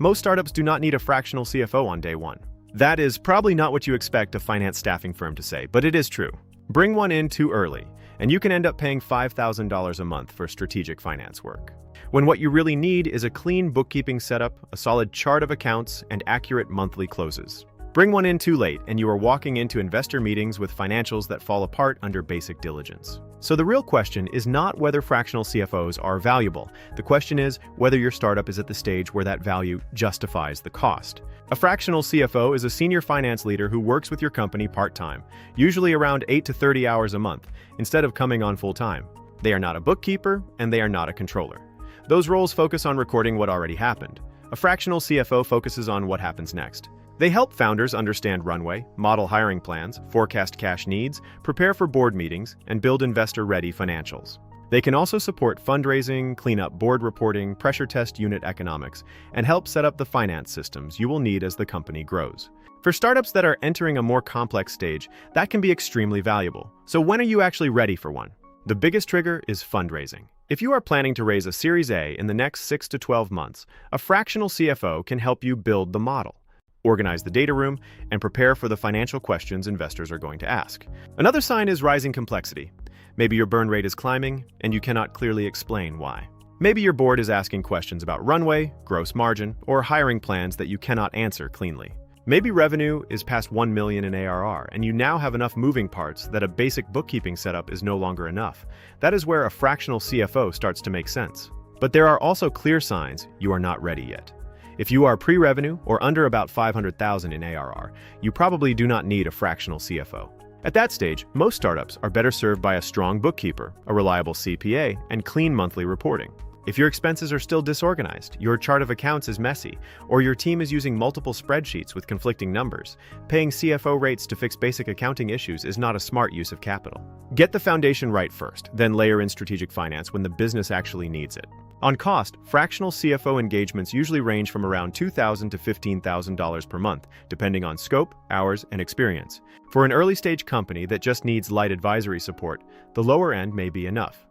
Most startups do not need a fractional CFO on day one. That is probably not what you expect a finance staffing firm to say, but it is true. Bring one in too early, and you can end up paying $5,000 a month for strategic finance work, when what you really need is a clean bookkeeping setup, a solid chart of accounts, and accurate monthly closes. Bring one in too late, and you are walking into investor meetings with financials that fall apart under basic diligence. So the real question is not whether fractional CFOs are valuable. The question is whether your startup is at the stage where that value justifies the cost. A fractional CFO is a senior finance leader who works with your company part-time, usually around 8 to 30 hours a month, instead of coming on full-time. They are not a bookkeeper, and they are not a controller. Those roles focus on recording what already happened. A fractional CFO focuses on what happens next. They help founders understand runway, model hiring plans, forecast cash needs, prepare for board meetings, and build investor-ready financials. They can also support fundraising, clean up board reporting, pressure test unit economics, and help set up the finance systems you will need as the company grows. For startups that are entering a more complex stage, that can be extremely valuable. So when are you actually ready for one? The biggest trigger is fundraising. If you are planning to raise a Series A in the next 6 to 12 months, a fractional CFO can help you build the model, organize the data room, and prepare for the financial questions investors are going to ask. Another sign is rising complexity. Maybe your burn rate is climbing, and you cannot clearly explain why. Maybe your board is asking questions about runway, gross margin, or hiring plans that you cannot answer cleanly. Maybe revenue is past $1 million in ARR, and you now have enough moving parts that a basic bookkeeping setup is no longer enough. That is where a fractional CFO starts to make sense. But there are also clear signs you are not ready yet. If you are pre-revenue or under about $500,000 in ARR, you probably do not need a fractional CFO. At that stage, most startups are better served by a strong bookkeeper, a reliable CPA, and clean monthly reporting. If your expenses are still disorganized, your chart of accounts is messy, or your team is using multiple spreadsheets with conflicting numbers, paying CFO rates to fix basic accounting issues is not a smart use of capital. Get the foundation right first, then layer in strategic finance when the business actually needs it. On cost, fractional CFO engagements usually range from around $2,000 to $15,000 per month, depending on scope, hours, and experience. For an early-stage company that just needs light advisory support, the lower end may be enough.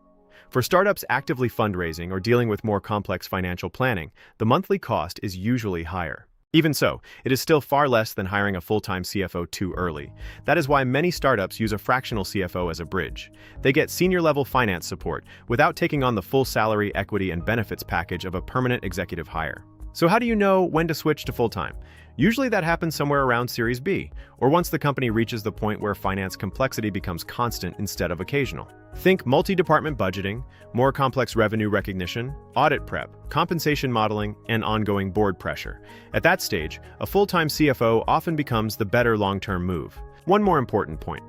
For startups actively fundraising or dealing with more complex financial planning, the monthly cost is usually higher. Even so, it is still far less than hiring a full-time CFO too early. That is why many startups use a fractional CFO as a bridge. They get senior-level finance support without taking on the full salary, equity, and benefits package of a permanent executive hire. So how do you know when to switch to full-time? Usually that happens somewhere around Series B, or once the company reaches the point where finance complexity becomes constant instead of occasional. Think multi-department budgeting, more complex revenue recognition, audit prep, compensation modeling, and ongoing board pressure. At that stage, a full-time CFO often becomes the better long-term move. One more important point.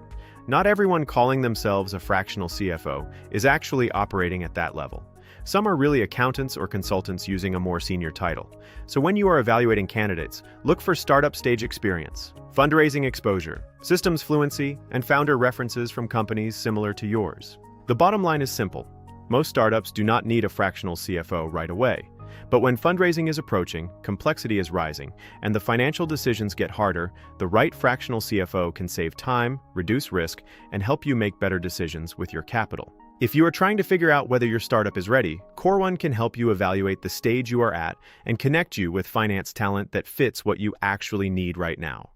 Not everyone calling themselves a fractional CFO is actually operating at that level. Some are really accountants or consultants using a more senior title. So when you are evaluating candidates, look for startup stage experience, fundraising exposure, systems fluency, and founder references from companies similar to yours. The bottom line is simple. Most startups do not need a fractional CFO right away. But when fundraising is approaching, complexity is rising, and the financial decisions get harder, the right fractional CFO can save time, reduce risk, and help you make better decisions with your capital. If you are trying to figure out whether your startup is ready, CoreOne can help you evaluate the stage you are at and connect you with finance talent that fits what you actually need right now.